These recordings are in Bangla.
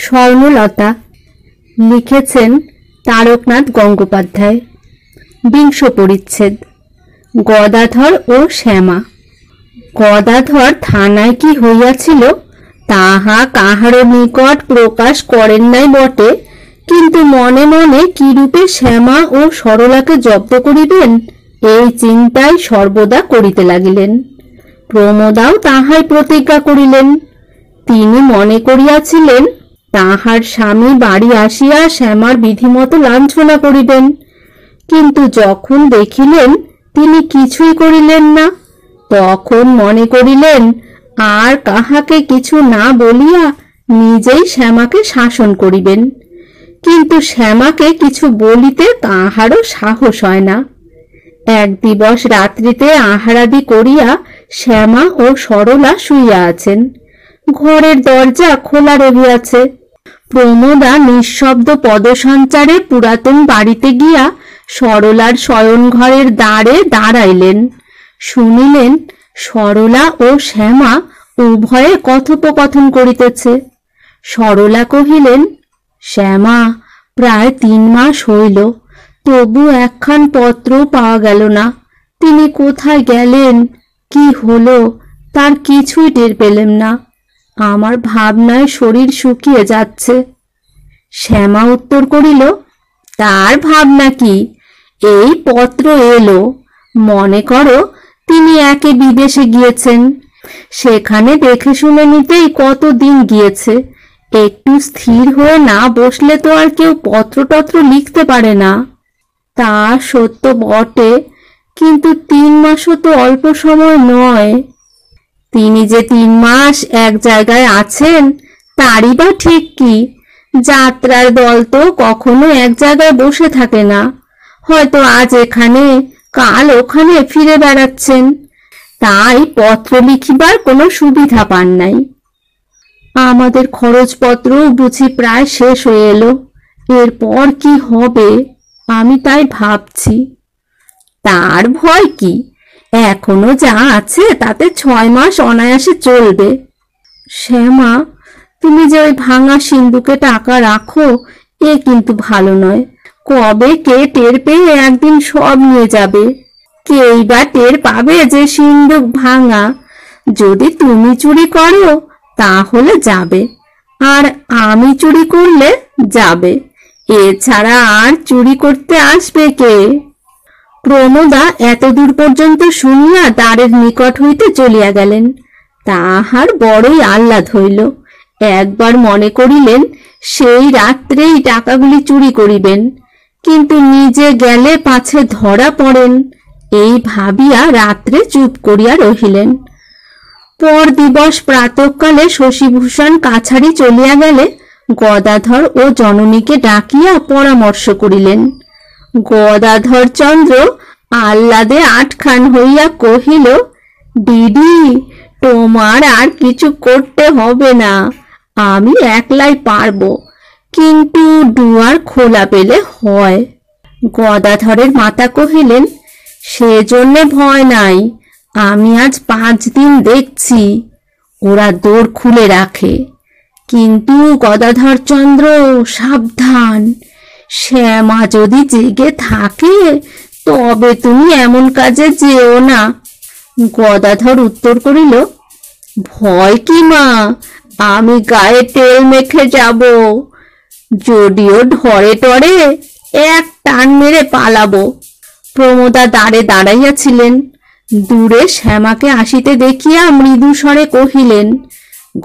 স্বর্ণলতা। লিখেছেন তারকনাথ গঙ্গোপাধ্যায়। 20 পরিচ্ছেদ। গদাধর ও শ্যামা। গদাধর থানায় কি হইয়াছিল তাহা কাহারও নিকট প্রকাশ করেন নাই বটে, কিন্তু মনে মনে কিরূপে শ্যামা ও সরলাকে জব্দ করিবেন এই চিন্তাই সর্বদা করিতে লাগিলেন। প্রমোদাও তাহাই প্রতিজ্ঞা করিলেন। তিনি মনে করিয়াছিলেন তাহার স্বামী বাড়ি আসিয়া শ্যামার বিধিমতো লাঞ্ছনা করিবেন, কিন্তু যখন দেখিলেন তিনি কিছুই করিলেন না, তখন মনে করিলেন আর কাহাকে কিছু না বলিয়া নিজেই শ্যামাকে শাসন করিবেন। কিন্তু শ্যামাকে কিছু বলিতে তাহারও সাহস হয় না। এক দিবস রাত্রিতে আহারাদি করিয়া শ্যামা ও সরলা শুইয়া আছেন। ঘরের দরজা খোলা রহিয়াছে। প্রমোদা নিঃশব্দ পদসঞ্চারে পুরাতন বাড়িতে গিয়া সরলার শয়ন ঘরের দ্বারে দাঁড়াইলেন। শুনিলেন সরলা ও শ্যামা উভয়ে কথোপকথন করিতেছে। সরলা কহিলেন, শ্যামা, প্রায় 3 মাস হইল, তবু একখান পত্র পাওয়া গেল না। তিনি কোথায় গেলেন, কি হলো, তার কিছুই টের পেলেম না। আমার ভাবনায় শরীর শুকিয়ে যাচ্ছে। শ্যামা উত্তর করিল, তার ভাবনা কি, এই পত্র এলো, মনে করো তিনি একে বিদেশে গিয়েছেন, সেখানে দেখে শুনে নিতেই কতদিন গিয়েছে। একটু স্থির হয়ে না বসলে তো আর কেউ পত্রটত্র লিখতে পারে না। তা সত্য বটে, কিন্তু 3 মাসও তো অল্প সময় নয়। তিনি যে 3 মাস এক জায়গায় আছেন তারই বা ঠিক কি? যাত্রার দল তো কখনো এক জায়গায় বসে থাকে না, হয়তো আজ এখানে কাল ওখানে ফিরে বেড়াচ্ছেন, তাই পত্র লিখিবার কোনো সুবিধা পান নাই। আমাদের খরচপত্র বুঝি প্রায় শেষ হয়ে এলো, এরপর কি হবে আমি তাই ভাবছি। তার ভয় কি, এখনো যা আছে তাতে 6 মাস অনায়াসে চলবে। শ্যামা, তুমি যে ওই ভাঙা সিন্ধুকে টাকা রাখো, এ কিন্তু ভালো নয়। কবে কে টের পেয়ে একদিন সব নিয়ে যাবে। কেই বা টের পাবে যে সিন্ধুক ভাঙা? যদি তুমি চুরি করো তাহলে যাবে, আর আমি চুরি করলে যাবে, এছাড়া আর চুরি করতে আসবে কে? প্রমোদা এতদূর পর্যন্ত শুনিয়া দ্বারের নিকট হইতে চলিয়া গেলেন। তাহার বড়ই আহ্লাদ হইল। একবার মনে করিলেন সেই রাত্রেই টাকাগুলি চুরি করিবেন, কিন্তু নিজে গেলে পাছে ধরা পড়েন, এই ভাবিয়া রাত্রে চুপ করিয়া রহিলেন। পর দিবস প্রাতঃকালে শশীভূষণ কাছারি চলিয়া গেলে গদাধর ও জননীকে ডাকিয়া পরামর্শ করিলেন। গদাধর চন্দ্র আহ্লাদে আটখান হইয়া কহিল, দিদি, তোমার আর কিছু করতে হবে না, আমি একলাই পারব, কিন্তু দুয়ার খোলা পেলে হয়। গদাধরের মাতা কহিলেন, সেজন্যে ভয় নাই, আমি আজ 5 দিন দেখছি ওরা দৌড় খুলে রাখে। কিন্তু গদাধর চন্দ্র, সাবধান, শ্যামা যদি জেগে থাকে তবে তুমি এমন কাজে যেও না। গদাধর উত্তর করিল, ভয় কি মা, আমি গায়ে তেল মেখে যাব, যদিও ধরে টরে এক টান মেরে পালাবো। প্রমোদা দ্বারে দাঁড়াইয়াছিলেন। দূরে শ্যামাকে আসিতে দেখিয়া মৃদু স্বরে কহিলেন,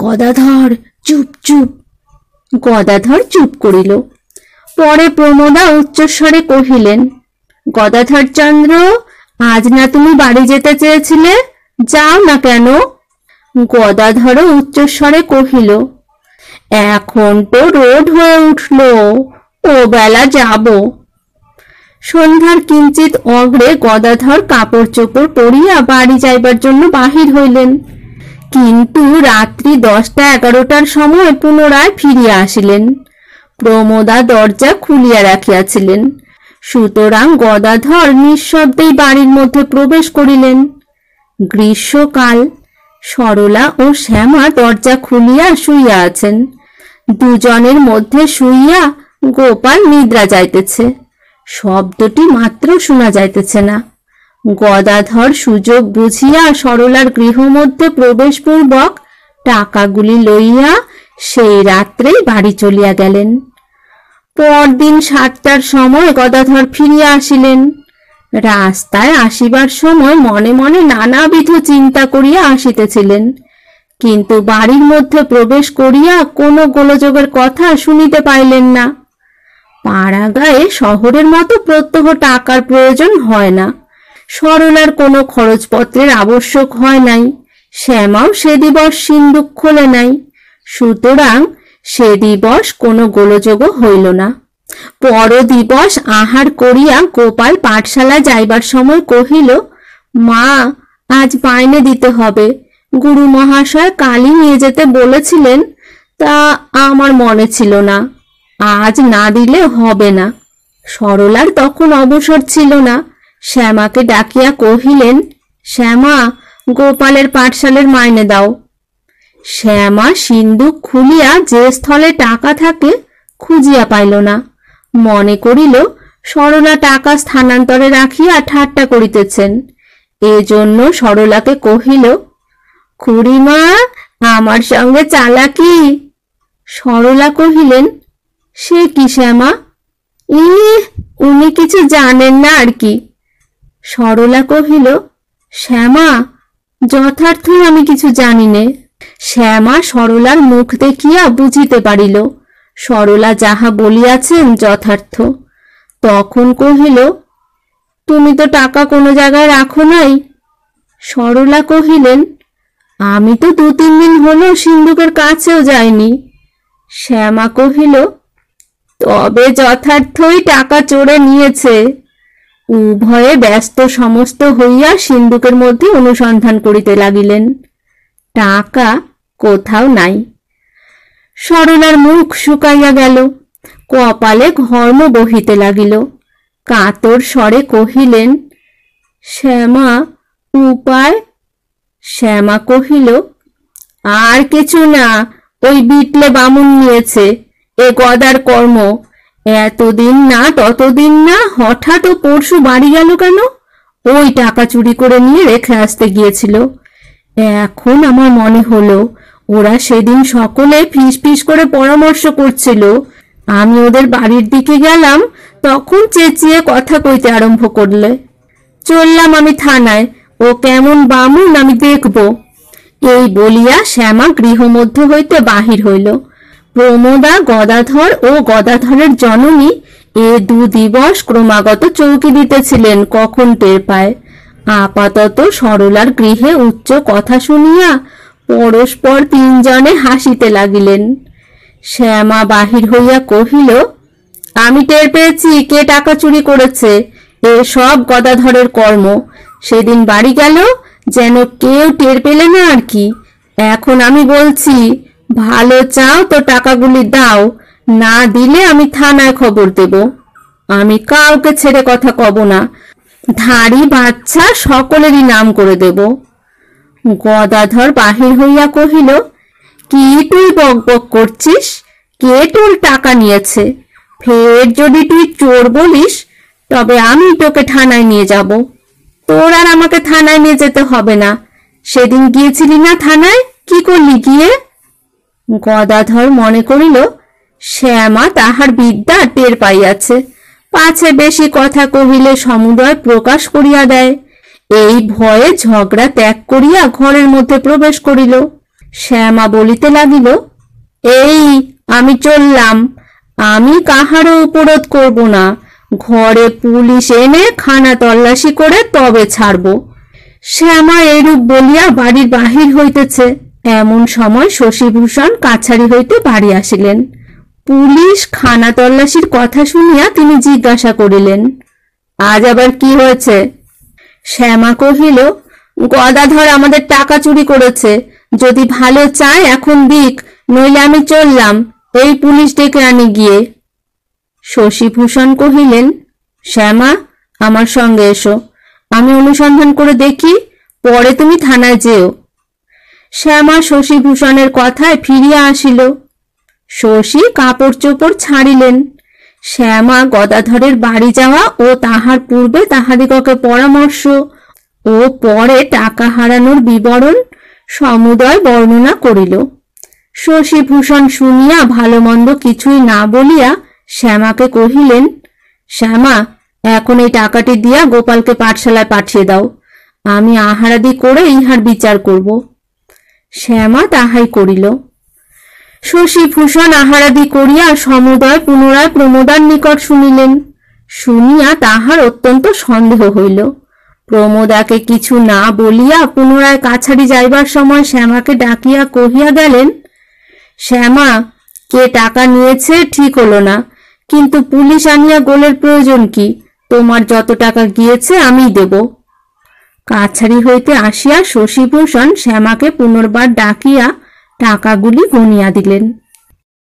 গদাধর, চুপ চুপ। গদাধর চুপ করিল। পরে প্রমোদা উচ্চস্বরে কহিলেন, গদাধর চন্দ্র, আজ না তুমি বাড়ি যেতে চেয়েছিলে, যাও না কেন? গদাধরও উচ্চস্বরে কহিল, এখন তো রোদ হয়ে উঠল, ও বেলা যাব। সন্ধ্যার কিঞ্চিত অগ্রে গদাধর কাপড় চোপড় পরিয়া বাড়ি যাইবার জন্য বাহির হইলেন, কিন্তু রাত্রি 10টা-11টার সময় পুনরায় ফিরিয়া আসিলেন। প্রমোদা দরজা খুলিয়া রাখিয়াছিলেন, সুতরাং গদাধর নিঃশব্দেই বাড়ির মধ্যে প্রবেশ করিলেন। গ্রীষ্মকাল। সরলা ও শ্যামা দরজা খুলিয়া শুইয়া আছেন। দুজনের মধ্যে শুইয়া গোপাল নিদ্রা যাইতেছে, শব্দটি মাত্র শোনা যাইতেছে না। গদাধর সুযোগ বুঝিয়া সরলার গৃহমধ্যে প্রবেশপূর্বক টাকাগুলি লইয়া সেই রাত্রেই বাড়ি চলিয়া গেলেন। পরদিন 7টার সময় গদাধর ফিরিয়া আসিলেন। রাস্তায় আসিবার সময় মনে মনে নানাবিধ চিন্তা করিয়া আসিতেছিলেন, কিন্তু বাড়ির মধ্যে প্রবেশ করিয়া কোনো গোলযোগের কথা শুনিতে পাইলেন না। পাড়াগাঁয়ে শহরের মতো প্রত্যহ টাকার প্রয়োজন হয় না, সরলার কোনো খরচপত্রের আবশ্যক হয় নাই, শ্যামাও সে দিবস সিন্দুক খোলে নাই, সুতরাং সে দিবস কোনো গোলযোগও হইল না। পর দিবস আহার করিয়া গোপাল পাঠশালায় যাইবার সময় কহিল, মা, আজ মাইনে দিতে হবে, গুরু মহাশয় কালই নিয়ে যেতে বলেছিলেন, তা আমার মনে ছিল না, আজ না দিলে হবে না। সরলার তখন অবসর ছিল না। শ্যামাকে ডাকিয়া কহিলেন, শ্যামা, গোপালের পাঠশালার মাইনে দাও। শ্যামা সিন্দুক খুলিয়া যে স্থলে টাকা থাকে খুঁজিয়া পাইল না, মনে করিল সরলা টাকা স্থানান্তরে রাখিয়া ঠাট্টা করিতেছেন। এজন্য সরলাকে কহিল, খুড়িমা, আমার সঙ্গে চালাকি। সরলা কহিলেন, সে কি শ্যামা, উনি কিছু জানেন না আর কি। সরলা কহিল, শ্যামা, যথার্থই আমি কিছু জানি নে। শ্যামা সরলার মুখ দেখিয়া বুঝিতে পারিল সরলা যাহা বলিয়াছেন যথার্থ। তখন কহিল, তুমি তো টাকা কোনো জায়গায় রাখো নাই। সরলা কহিলেন, আমি তো 2-3 দিন হলো সিন্দুকের কাছেও যাইনি। শ্যামা কহিল, তবে যথার্থই টাকা চোরে নিয়েছে। উভয়ে ব্যস্ত সমস্ত হইয়া সিন্দুকের মধ্যে অনুসন্ধান করিতে লাগিলেন। টাকা কোথাও নাই। সরলার মুখ শুকাইয়া গেল, কপালে ঘর্ম বহিতে লাগিল। কাতর স্বরে কহিলেন, শ্যামা, উপায়? শ্যামা কহিল, আর কিছু না, ওই বিটলে বামুন নিয়েছে, এ গদার কর্ম। এতদিন না ততদিন না, হঠাৎ ও পরশু বাড়ি গেল কেন? ওই টাকা চুরি করে নিয়ে রেখে আসতে গিয়েছিল। এখন আমার মনে হলো ওরা সেদিন সকলে ফিস ফিস করে পরামর্শ করছিল। আমি ওদের বাড়ির দিকে গেলাম, তখন চেঁচিয়ে কথা কইতে আরম্ভ করলে। চললাম আমি থানায়, ও কেমন বামুন আমি দেখব। এই বলিয়া শ্যামা গৃহমধ্য হইতে বাহির হইল। প্রমোদা, গদাধর ও গদাধরের জননী এ 2 দিবস ক্রমাগত চৌকি দিতেছিলেন, কখন টের পায়। আপাতত সরলার গৃহে উচ্চ কথা শুনিয়া পরস্পর 3 জনে হাসিতে লাগিলেন। শ্যামা বাহির হইয়া কহিল, আমি টের পেয়েছি কে টাকা চুরি করেছে। এ সব গদাধরের কর্ম। সেদিন বাড়ি গেল, যেন কেউ টের পেলে না আর কি। এখন আমি বলছি, ভালো চাও তো টাকাগুলি দাও, না দিলে আমি থানায় খবর দেব। আমি কাউকে ছেড়ে কথা কব না, ধাড়ি বাচ্চা সকলেরই নাম করে দেব। গদাধর বাহির হইয়া কহিল, কি তুই বক বক করছিস? কে তোর টাকা নিয়েছে? ফের যদি তুই চোর বলিস, তবে আমি তোকে থানায় নিয়ে যাব। তোর আর আমাকে থানায় নিয়ে যেতে হবে না। সেদিন গিয়েছিলি না থানায়, কি করলি গিয়ে? গদাধর মনে করিল শ্যামা তাহার বিদ্যা টের পাইয়াছে, পাছে বেশি কথা কহিলে সমুদয় প্রকাশ করিয়া দেয়। এই ভয়ে ঝগড়া ত্যাগ করিয়া ঘরের মধ্যে প্রবেশ করিল। শ্যামা বলিতে লাগিল, এই আমি চললাম, আমি কাহারও উপরোধ করব না। ঘরে পুলিশ এনে খানা তল্লাশি করে তবে ছাড়ব। শ্যামা এরূপ বলিয়া বাড়ির বাহির হইতেছে, এমন সময় শশীভূষণ কাছারি হইতে বাড়ি আসিলেন। পুলিশ খানা তল্লাশির কথা শুনিয়া তিনি জিজ্ঞাসা করিলেন, আজ আবার কি হয়েছে? শ্যামা কহিল, গদাধর আমাদের টাকা চুরি করেছে। যদি ভালো চায় এখন দিক, নইলে আমি চললাম, এই পুলিশ ডেকে আনি গিয়ে। শশীভূষণ কহিলেন, শ্যামা, আমার সঙ্গে এসো, আমি অনুসন্ধান করে দেখি, পরে তুমি থানায় যেও। শ্যামা শশীভূষণের কথায় ফিরিয়া আসিল। শশী কাপড় চোপড় ছাড়িলেন। শ্যামা গদাধরের বাড়ি যাওয়া ও তাহার পূর্বে তাহাদিগকে পরামর্শ ও পরে টাকা হারানোর বিবরণ সমুদয় বর্ণনা করিল। শশীভূষণ শুনিয়া ভালো মন্দ কিছুই না বলিয়া শ্যামাকে কহিলেন, শ্যামা, এখন এই টাকাটি দিয়া গোপালকে পাঠশালায় পাঠিয়ে দাও। আমি আহারাদি করে ইহার বিচার করব। শ্যামা তাহাই করিল। শশীভূষণ আহারাদি করিয়া সমুদয় পুনরায় প্রমোদার নিকট শুনিলেন। শুনিয়া তাহার অত্যন্ত সন্দেহ হইল। প্রমোদাকে কিছু না বলিয়া পুনরায় কাছারি যাইবার সময় শ্যামাকে ডাকিয়া কহিয়া গেলেন, শ্যামা, কে টাকা নিয়েছে ঠিক হলো না, কিন্তু পুলিশ আনিয়া গোলের প্রয়োজন কি? তোমার যত টাকা গিয়েছে আমিই দেব। কাছারি হইতে আসিয়া শশীভূষণ শ্যামাকে পুনর্বার ডাকিয়া টাকাগুলি গণিয়া দিলেন।